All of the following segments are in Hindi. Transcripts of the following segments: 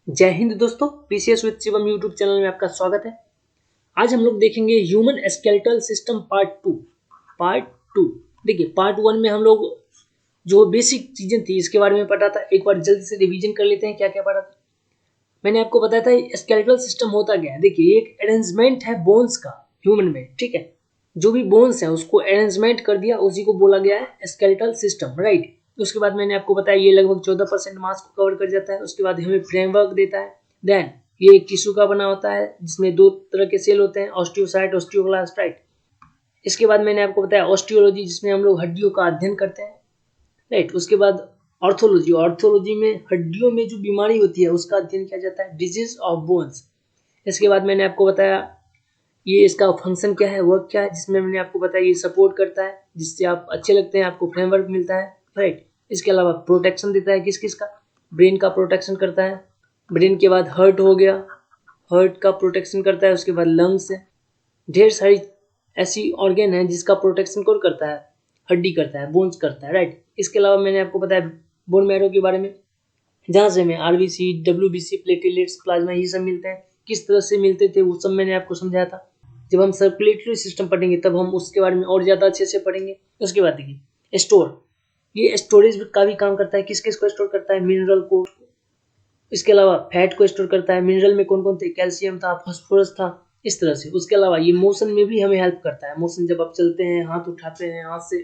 जय हिंद दोस्तों, PCS with Shivam YouTube channel में आपका स्वागत है। आज हम लोग देखेंगे human skeletal system part two. देखिए, पार्ट वन में हम लोग जो बेसिक चीजें थी इसके बारे में पढ़ा था। एक बार जल्दी से रिवीजन कर लेते हैं क्या क्या पढ़ा था। मैंने आपको बताया था स्केलेटल सिस्टम होता क्या है। देखिए, एक अरेंजमेंट है बोन्स का ह्यूमन में, ठीक है। जो भी बोन्स है उसको अरेंजमेंट कर दिया, उसी को बोला गया है स्केलेटल सिस्टम, राइट। उसके बाद मैंने आपको बताया ये लगभग 14% मास को कवर कर जाता है। उसके बाद हमें फ्रेमवर्क देता है। देन ये एक टिश्यू का बना होता है जिसमें दो तरह के सेल होते हैं, ऑस्टियोसाइट, ऑस्टियोब्लास्ट, राइट। इसके बाद मैंने आपको बताया ऑस्टियोलॉजी, जिसमें हम लोग हड्डियों का अध्ययन करते हैं, राइट। उसके बाद ऑर्थोलॉजी में हड्डियों में जो बीमारी होती है उसका अध्ययन किया जाता है, डिजीज ऑफ बोन्स। इसके बाद मैंने आपको बताया ये इसका फंक्शन क्या है, वर्क क्या है, जिसमें मैंने आपको बताया ये सपोर्ट करता है, जिससे आप अच्छे लगते हैं, आपको फ्रेमवर्क मिलता है, राइट। इसके अलावा प्रोटेक्शन देता है, किस किस का, ब्रेन का प्रोटेक्शन करता है। ब्रेन के बाद हार्ट हो गया, हार्ट का प्रोटेक्शन करता है। उसके बाद लंग्स है, ढेर सारी ऐसी ऑर्गेन है जिसका प्रोटेक्शन कौन करता है, हड्डी करता है, बोन्स करता है, राइट। इसके अलावा मैंने आपको बताया बोन मैरो के बारे में, जहाँ से हमें आरबीसी, डब्ल्यूबीसी, प्लेटलेट्स, प्लाज्मा ये सब मिलते हैं। किस तरह से मिलते थे वो सब मैंने आपको समझाया था। जब हम सर्कुलेटरी सिस्टम पढ़ेंगे तब हम उसके बारे में और ज़्यादा अच्छे से पढ़ेंगे। उसके बाद देखिए स्टोर, ये स्टोरेज का भी काम करता है। किस किस को स्टोर करता है, मिनरल को। इसके अलावा फैट को स्टोर करता है। मिनरल में कौन कौन थे, कैल्शियम था, फास्फोरस था, इस तरह से। उसके अलावा ये मोशन में भी हमें हेल्प करता है। मोशन जब आप चलते हैं, हाथ उठाते हैं, हाथ से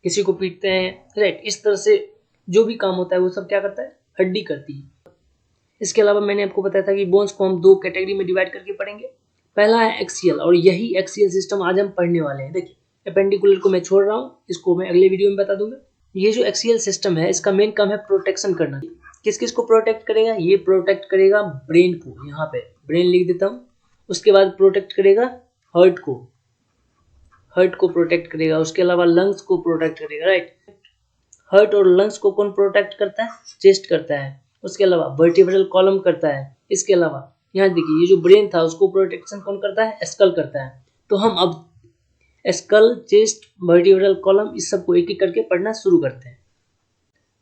किसी को पीटते हैं, राइट, इस तरह से जो भी काम होता है वो सब क्या करता है, हड्डी करती है। इसके अलावा मैंने आपको बताया था कि बोन्स को हम दो कैटेगरी में डिवाइड करके पढ़ेंगे। पहला है एक्सियल, और यही एक्सियल सिस्टम आज हम पढ़ने वाले हैं। देखिए, एपेंडिकुलर को मैं छोड़ रहा हूँ, इसको मैं अगले वीडियो में बता दूंगा। ये जो एक्सियल सिस्टम है इसका मेन काम है प्रोटेक्शन करना। किस किस को प्रोटेक्ट करेगा, ये प्रोटेक्ट करेगा ब्रेन को, यहाँ पे ब्रेन लिख देता हूँ। उसके बाद प्रोटेक्ट करेगा हार्ट को प्रोटेक्ट करेगा। उसके अलावा लंग्स को प्रोटेक्ट करेगा, राइट। हार्ट और लंग्स को कौन प्रोटेक्ट करता है, चेस्ट करता है। उसके अलावा वर्टिब्रल कॉलम करता है। इसके अलावा यहाँ देखिए ये जो ब्रेन था उसको प्रोटेक्शन कौन करता है, स्कल करता है। तो हम अब स्कल, चेस्ट, वर्टिब्रल कॉलम इस सब को एक एक करके पढ़ना शुरू करते हैं।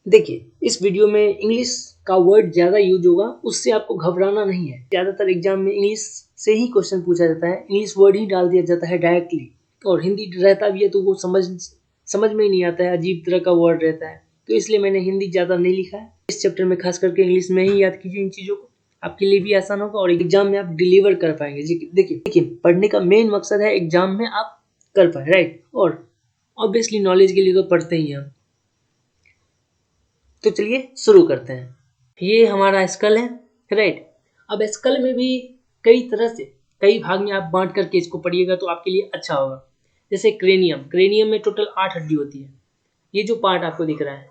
देखिए, इस वीडियो में इंग्लिश का वर्ड ज़्यादा यूज होगा, उससे आपको घबराना नहीं है। ज़्यादातर एग्जाम में इंग्लिश से ही क्वेश्चन पूछा जाता है, इंग्लिश वर्ड ही डाल दिया जाता है डायरेक्टली, और हिंदी रहता भी है तो वो समझ में ही नहीं आता है, अजीब तरह का वर्ड रहता है। तो इसलिए मैंने हिंदी ज़्यादा नहीं लिखा है। इस चैप्टर में खास करके इंग्लिश में ही याद कीजिए इन चीज़ों को, आपके लिए भी आसान होगा और एग्जाम में आप डिलीवर कर पाएंगे। देखिए, पढ़ने का मेन मकसद है एग्जाम में आप कर पाए, राइट। और ऑब्वियसली नॉलेज के लिए तो पढ़ते ही हैं। तो चलिए शुरू करते हैं। ये हमारा स्कल है, राइट। अब स्कल में भी कई तरह से, कई भाग में आप बांट करके इसको पढ़िएगा तो आपके लिए अच्छा होगा। जैसे क्रेनियम में टोटल 8 हड्डी होती है। ये जो पार्ट आपको दिख रहा है,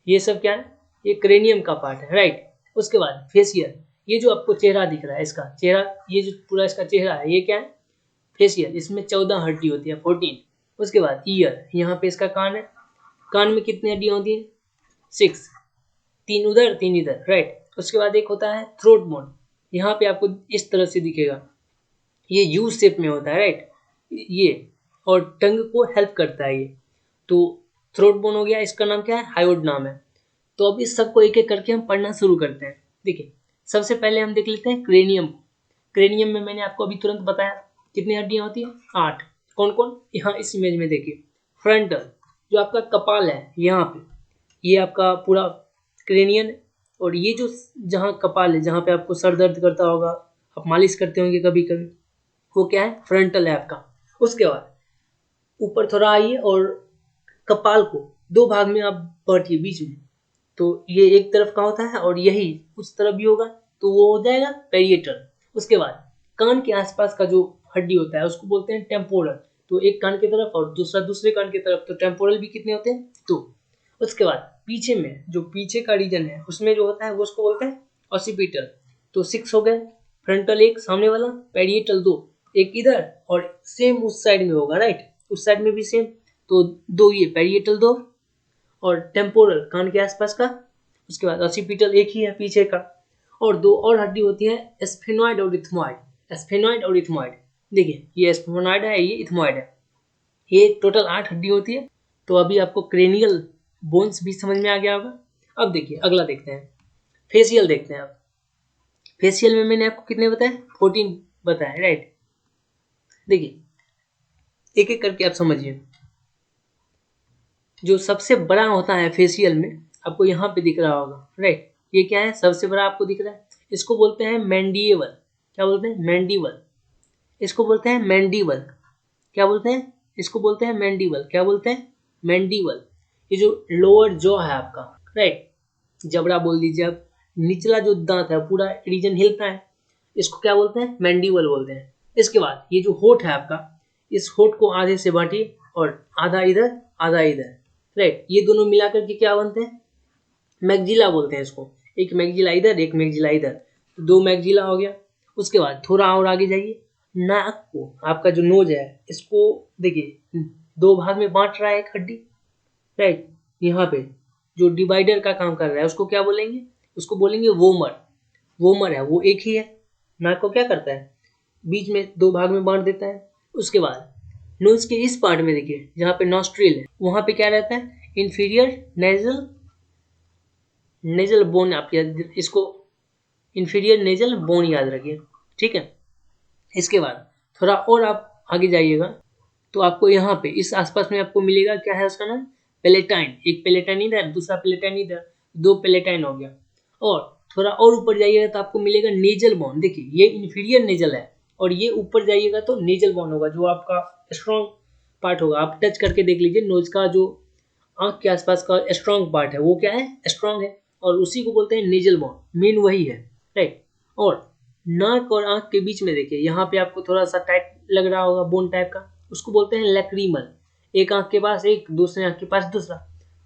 ये सब क्या है, ये क्रेनियम का पार्ट है, राइट। उसके बाद फेसियल, ये जो आपको चेहरा दिख रहा है, इसका चेहरा, ये जो पूरा इसका चेहरा है, ये क्या है, फेसियल। इसमें 14 हड्डी होती है, 14। उसके बाद ईयर, यहाँ पे इसका कान है। कान में कितनी हड्डियाँ होती हैं, 6, 3 उधर 3 इधर, राइट। उसके बाद एक होता है थ्रोट बोन, यहाँ पे आपको इस तरह से दिखेगा, ये यू शेप में होता है, राइट। ये और टंग को हेल्प करता है ये। तो थ्रोट बोन हो गया, इसका नाम क्या है, हायोड नाम है। तो अब इस सबको एक एक करके हम पढ़ना शुरू करते हैं। देखिए, सबसे पहले हम देख लेते हैं क्रेनियम। क्रेनियम में मैंने आपको अभी तुरंत बताया कितनी हड्डियां होती हैं, 8। कौन कौन, यहाँ इस इमेज में देखिए, फ्रंटल जो आपका कपाल है, यहाँ पे ये आपका पूरा क्रेनियन। और ये जो जहाँ कपाल है, जहाँ पे आपको सर दर्द करता होगा, आप मालिश करते होंगे कभी कभी, वो क्या है, फ्रंटल है आपका। उसके बाद ऊपर थोड़ा आइए और कपाल को 2 भाग में आप बांटिए बीच में। तो ये एक तरफ का होता है और यही उस तरफ भी होगा, तो वो हो जाएगा पेरिएटल। उसके बाद कान के आसपास का जो हड्डी होता है उसको बोलते हैं टेम्पोरल। तो एक कान की तरफ और दूसरा दूसरे कान की तरफ, तो टेम्पोरल भी कितने होते हैं, 2। उसके बाद पीछे में जो पीछे का रीजन है उसमें जो होता है वो उसको बोलते हैं ऑसिपिटल। तो 6 हो गए, फ्रंटल 1 सामने वाला, पेरिएटल 2 एक इधर, और सेम उस साइड में होगा, राइट, उस साइड में भी सेम। तो 2 ये पेरिएटल 2 और टेम्पोरल कान के आसपास का। उसके बाद ऑसिपिटल एक ही है पीछे का, और 2 और हड्डी होती है स्फेनॉइड और इथमॉइड। देखिए, ये स्फेनॉइड है, ये इथमॉइड है। ये टोटल 8 हड्डी होती है। तो अभी आपको क्रेनियल बोन्स भी समझ में आ गया होगा। अब देखिए अगला देखते हैं, फेसियल देखते हैं। अब फेशियल में मैंने आपको कितने बताए, 14 बताए, राइट। देखिए एक एक करके आप समझिए। जो सबसे बड़ा होता है फेशियल में, आपको यहाँ पे दिख रहा होगा, राइट। ये क्या है, सबसे बड़ा आपको दिख रहा है, इसको बोलते हैं मैंडिबल। क्या बोलते हैं, मैंडिबल। इसको बोलते हैं मैंडिबल। क्या बोलते हैं, इसको बोलते हैं मैंडिबल। क्या बोलते हैं, मैंडिबल। ये जो लोअर जॉ है आपका, राइट, जबड़ा बोल दीजिए आप, निचला जो दांत है पूरा रीजन हिलता है, इसको क्या बोलते हैं, मैंडिबल बोलते हैं। इसके बाद ये जो होठ है आपका, इस होठ को आधे से बांटिए और आधा इधर आधा इधर, राइट। ये दोनों मिलाकर के क्या बनते हैं, मैगजिला बोलते हैं इसको। एक मैगजिला इधर, एक मैगजिला इधर, तो 2 मैगजिला हो गया। उसके बाद थोड़ा और आगे जाइए, नाक को, आपका जो नोज है इसको देखिए 2 भाग में बांट रहा है एक हड्डी, राइट। यहाँ पे जो डिवाइडर का काम कर रहा है उसको क्या बोलेंगे, उसको बोलेंगे वोमर। वोमर है वो एक ही है। नाक को क्या करता है, बीच में 2 भाग में बांट देता है। उसके बाद नोज के इस पार्ट में देखिए जहाँ पे नॉस्ट्रिल है, वहाँ पे क्या रहता है, इंफीरियर नेजल, नेजल बोन। आप इसको इंफीरियर नेजल बोन याद रखिए, ठीक है। इसके बाद थोड़ा और आप आगे जाइएगा तो आपको यहाँ पे इस आसपास में आपको मिलेगा, क्या है उसका नाम, पेलेटाइन। एक पेलेटाइन इधर, दूसरा पेलेटाइन इधर, 2 पेलेटाइन हो गया। और थोड़ा और ऊपर जाइएगा तो आपको मिलेगा नेजल बोन। देखिए ये इंफीरियर नेजल है और ये ऊपर जाइएगा तो नेजल बोन होगा, जो आपका स्ट्रॉन्ग पार्ट होगा। आप टच करके देख लीजिए, नोज का जो आंख के आसपास का स्ट्रॉन्ग पार्ट है वो क्या है, स्ट्रॉन्ग है, और उसी को बोलते हैं नेजल बोन, मेन वही है, राइट। और नाक और आंख के बीच में देखिए यहाँ पे आपको थोड़ा सा टाइट लग रहा होगा बोन टाइप का, उसको बोलते हैं लैक्रीमल। एक आंख के पास एक, दूसरे आंख के पास दूसरा,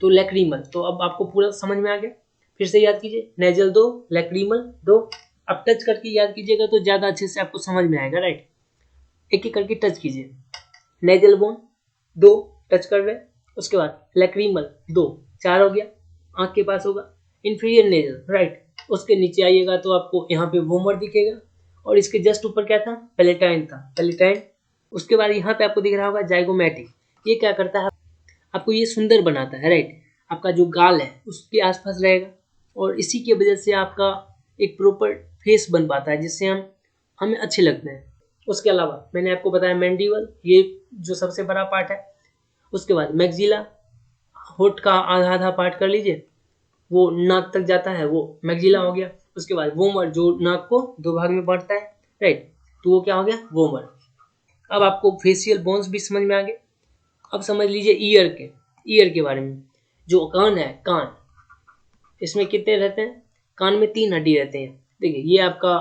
तो लैक्रीमल। तो अब आपको पूरा समझ में आ गया। फिर से याद कीजिए, नेजल 2, लैक्रीमल 2। अब टच करके याद कीजिएगा तो ज़्यादा अच्छे से आपको समझ में आएगा, राइट। एक एक करके टच कीजिए। नेजल बोन 2 टच कर रहे, उसके बाद लैक्रीमल 2, 4 हो गया, आंख के पास होगा इंफीरियर नेजल, राइट। उसके नीचे आइएगा तो आपको यहाँ पे वोमर दिखेगा और इसके जस्ट ऊपर क्या था, पेलेटाइन था, पेलेटाइन। उसके बाद यहाँ पे आपको दिख रहा होगा जाइगोमैटिक। ये क्या करता है, आपको ये सुंदर बनाता है, राइट। आपका जो गाल है उसके आसपास रहेगा और इसी की वजह से आपका एक प्रॉपर फेस बन पाता है, जिससे हमें अच्छे लगते हैं। उसके अलावा मैंने आपको बताया मैंडिबल, ये जो सबसे बड़ा पार्ट है। उसके बाद मैगजिला, होठ का आधा आधा पार्ट कर लीजिए, वो नाक तक जाता है, वो मैगजिला हो गया। उसके बाद वोमर, जो नाक को 2 भाग में बांटता है, राइट, तो वो क्या हो गया, वोमर। अब आपको फेशियल बोन्स भी समझ में आ गए। अब समझ लीजिए ईयर के बारे में। जो कान है, कान, इसमें कितने रहते हैं, कान में 3 हड्डी रहते हैं। देखिए ये आपका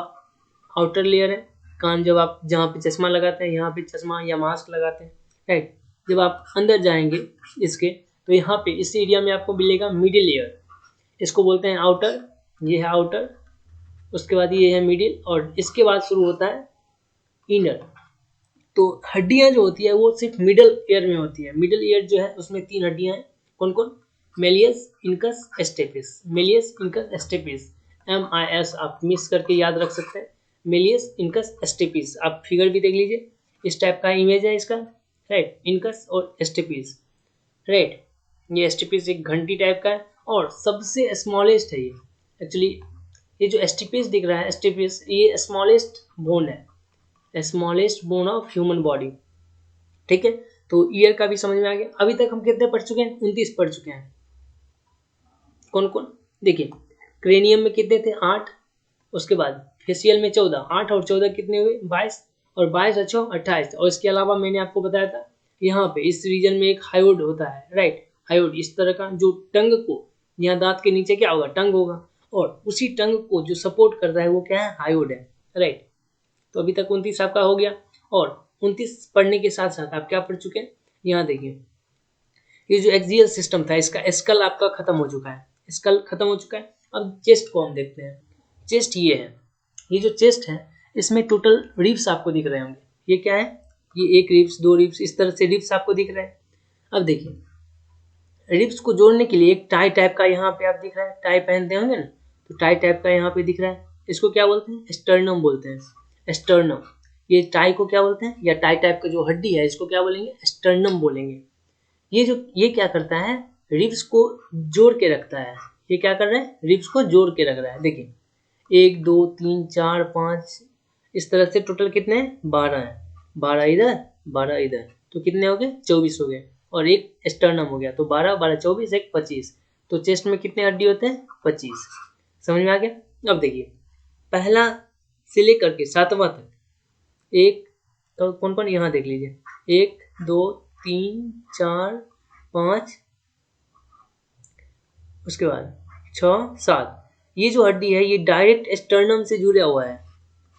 आउटर लेयर है कान, जब आप जहाँ पे चश्मा लगाते हैं, यहाँ पे चश्मा या मास्क लगाते हैं, राइट। जब आप अंदर जाएंगे इसके, तो यहाँ पे इस एरिया में आपको मिलेगा मिडिल लेयर, इसको बोलते हैं आउटर। ये है आउटर, उसके बाद ये है मिडिल, और इसके बाद शुरू होता है इनर। तो हड्डियां जो होती है वो सिर्फ मिडल ईयर में होती है। मिडल ईयर जो है उसमें 3 हड्डियां हैं, कौन कौन, malleus, incus, stapes. Malleus, incus, stapes, MIS आप मिस करके याद रख सकते हैं। Malleus, incus, stapes. आप फिगर भी देख लीजिए, इस टाइप का इमेज है इसका, राइट, इनकस और स्टेपिस, राइट। ये स्टेपिस एक घंटी टाइप का है और सबसे स्मॉलेस्ट है ये एक्चुअली। ये जो स्टेपिस दिख रहा है, स्टेपिस, ये स्मॉलेस्ट बोन है, smallest bone of human body, ठीक है। तो ईयर का भी समझ में आ गया। अभी तक हम कितने पढ़ चुके हैं, 29 पढ़ चुके हैं। कौन कौन, देखिए क्रेनियम में कितने थे, 8। उसके बाद फेशियल में 14, 8 और 14 कितने हुए, 22, और 22 अच्छो 28। और इसके अलावा मैंने आपको बताया था यहाँ पे इस रीजन में एक हायोड होता है, राइट। हायोड इस तरह का, जो टंग को, यहाँ दांत के नीचे क्या होगा, टंग होगा, और उसी टंग को जो सपोर्ट करता है वो क्या है, हायोड है, राइट। तो अभी तक 29 आपका हो गया। और 29 पढ़ने के साथ साथ आप क्या पढ़ चुके हैं, यहाँ देखिए ये जो एक्सियल सिस्टम था, इसका स्कल आपका खत्म हो चुका है, स्कल खत्म हो चुका है। अब चेस्ट को हम देखते हैं। चेस्ट ये है, ये जो चेस्ट है इसमें टोटल रिब्स आपको दिख रहे होंगे। ये क्या है, ये 1 रिब्स, 2 रिब्स, इस तरह से रिब्स आपको दिख रहे हैं। अब देखिए रिब्स को जोड़ने के लिए एक टाई टाइप का यहाँ पे आप दिख रहा है, टाई पहनते होंगे ना, तो टाई टाइप का यहाँ पे दिख रहा है। इसको क्या बोलते हैं, स्टर्नम बोलते हैं, स्टर्नम। ये टाई को क्या बोलते हैं, या टाई टाइप का जो हड्डी है इसको क्या बोलेंगे, स्टर्नम बोलेंगे। ये क्या करता है, रिब्स को जोड़ के रखता है। ये क्या कर रहा है, रिब्स को जोड़ के रख रहा है। देखिए 1 2 3 4 5 इस तरह से टोटल कितने हैं? 12 हैं। 12 इधर 12 इधर, तो कितने हो गए? 24 हो गए। और एक स्टर्नम हो गया, तो 12 12 24 एक 25। तो चेस्ट में कितने हड्डी होते हैं? 25। समझ में आ गया? अब देखिए पहला से लेकर के 7वां तक एक, तो कौन कौन यहाँ देख लीजिए, 1 2 3 4 5, उसके बाद 6 7। ये जो हड्डी है ये डायरेक्ट स्टर्नम से जुड़ा हुआ है,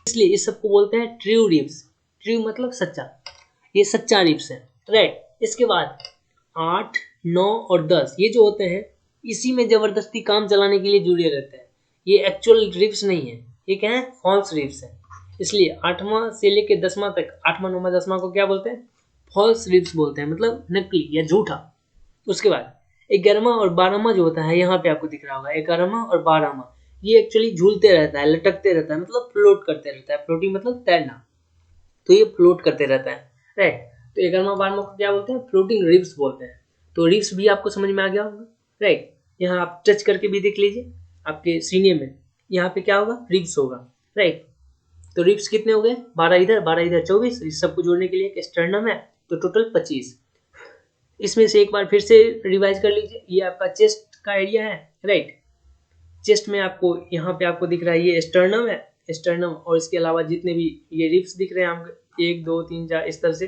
इसलिए इस सबको बोलते हैं ट्रू रिब्स। ट्रू मतलब सच्चा, ये सच्चा रिब्स है, राइट। इसके बाद 8 9 और 10 ये जो होते हैं इसी में जबरदस्ती काम चलाने के लिए जुड़े रहते हैं। ये एक्चुअल रिब्स नहीं है, ये क्या है? फॉल्स रिब्स है। इसलिए 8वां से लेके 10वां तक, 8वां 9वां 10वां को क्या बोलते हैं? फॉल्स रिब्स बोलते हैं, मतलब नकली या झूठा। उसके बाद 11वां और 12वां जो होता है, यहाँ पे आपको दिख रहा होगा 11वां और 12वां, ये एक्चुअली झूलते रहता है, लटकते रहता है, मतलब फ्लोट करते रहता है। फ्लोटिंग मतलब तैरना, तो ये फ्लोट करते रहता है, राइट। तो 11वां 12वां को क्या बोलते हैं? फ्लोटिंग रिब्स बोलते हैं। तो रिब्स भी आपको समझ में आ गया होगा, राइट। यहाँ आप टच करके भी देख लीजिए आपके सीने में, यहाँ पे क्या होगा? रिब्स होगा, राइट। तो रिब्स कितने हो गए? 12 इधर 12 इधर 24। इस सबको जोड़ने के लिए एक स्टर्नम है, तो टोटल 25। इसमें से एक बार फिर से रिवाइज कर लीजिए, ये आपका चेस्ट का एरिया है, राइट। चेस्ट में आपको यहाँ पे आपको दिख रहा है ये स्टर्नम है, स्टर्नम, और इसके अलावा जितने भी ये रिब्स दिख रहे हैं आपको 1 2 3 4 इस तरह से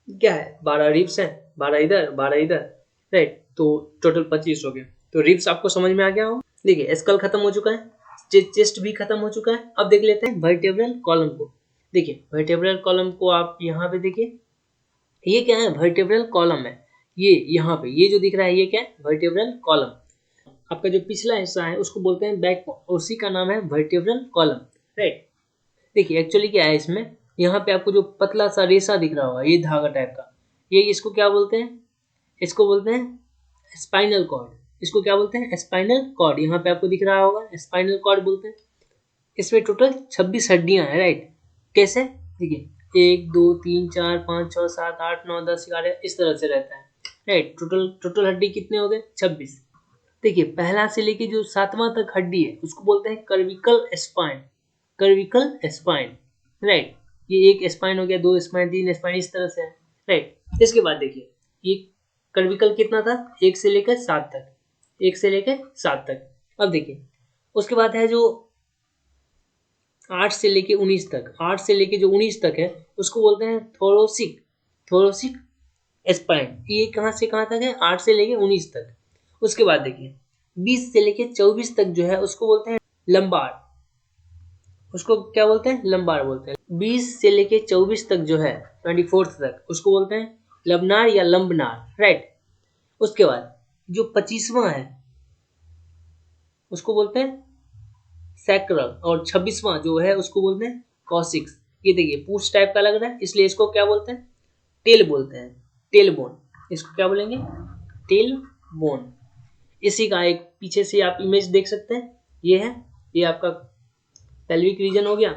क्या है? 12 रिब्स हैं, 12 इधर 12 इधर, राइट। तो टोटल 25 हो गए। तो रिब्स आपको समझ में आ गया हो। देखिए स्कल खत्म हो चुका है, चेस्ट भी खत्म हो चुका है। अब देख लेते हैं वर्टेब्रल कॉलम को। देखिए वर्टेब्रल कॉलम को आप यहाँ पे देखिए, ये क्या है? वर्टेब्रल कॉलम है। ये यहाँ पे ये जो दिख रहा है ये क्या है? Vertebral column. आपका जो पिछला हिस्सा है उसको बोलते हैं बैकबोन, उसी का नाम है वर्टेब्रल कॉलम, राइट। देखिए एक्चुअली क्या है इसमें, यहाँ पे आपको जो पतला सा रेसा दिख रहा होगा, ये धागा टाइप का, ये इसको क्या बोलते हैं? इसको बोलते हैं स्पाइनल कॉर्ड। इसको क्या बोलते हैं? Spinal cord. यहाँ पे आपको दिख रहा होगा स्पाइनल कॉर्ड बोलते हैं। इसमें टोटल 26 हड्डियां हैं, राइट। कैसे? देखिए 1 2 3 4 5 6 7 8 9 10 11 इस तरह से रहता है, राइट। टोटल हड्डी कितने हो गए? 26। देखिए पहला से लेके जो 7वां तक हड्डी है उसको बोलते हैं cervical spine. Cervical spine, right. ये एक स्पाइन हो गया, 2 स्पाइन 3 स्पाइन इस तरह से है, राइट। इसके बाद देखिए ये कर्विकल कितना था? 1 से लेकर 7 तक, 1 से लेकर 7 तक। अब देखिए उसके बाद है जो 8 से लेके 19 तक, 8 से लेके जो 19 तक है उसको बोलते हैं थोरोसिक। थोरोसिक स्पाइन। ये कहाँ से कहाँ तक है? 8 से लेके 19 तक। उसके बाद देखिए 20 से लेके 24 तक जो है उसको बोलते हैं लंबार। उसको क्या बोलते हैं? लंबार बोलते हैं। 20 से लेके 24 तक जो है 24 तक उसको बोलते हैं लबनार या लंबनार, राइट। उसके बाद जो 25वां है उसको बोलते हैं सैक्रल, और 26वां जो है उसको बोलते हैं कॉसिक्स। ये देखिए पूछ टाइप का लग रहा है, इसलिए इसको क्या बोलते हैं? टेल बोलते हैं, टेल बोन। इसको क्या बोलेंगे? Tail bone. इसी का एक पीछे से आप इमेज देख सकते हैं, ये है, ये आपका पेल्विक रीजन हो गया,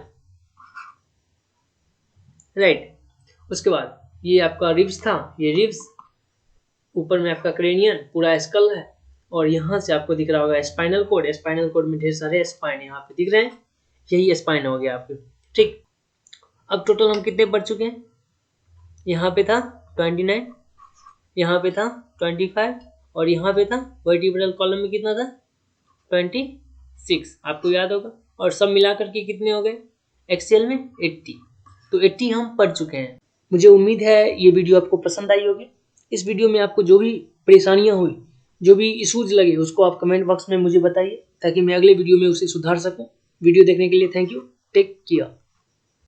राइट। उसके बाद ये आपका रिब्स था, ये रिब्स, ऊपर में आपका क्रेनियन पूरा स्कल है, और यहाँ से आपको दिख रहा होगा स्पाइनल कोड। स्पाइनल कोड में ढेर सारे स्पाइन यहाँ पे दिख रहे हैं, यही स्पाइन हो गया आपके, ठीक। अब टोटल हम कितने पढ़ चुके हैं? यहाँ पे था 29, यहाँ पे था 25, और यहाँ पे था वर्टिब्रल कॉलम में कितना था? 26, आपको याद होगा। और सब मिलाकर के कितने हो गए एक्सेल में? 80। तो 80 हम पढ़ चुके हैं। मुझे उम्मीद है ये वीडियो आपको पसंद आई होगी। इस वीडियो में आपको जो भी परेशानियां हुई, जो भी इश्यूज लगे, उसको आप कमेंट बॉक्स में मुझे बताइए, ताकि मैं अगले वीडियो में उसे सुधार सकूं। वीडियो देखने के लिए थैंक यू, टेक केयर।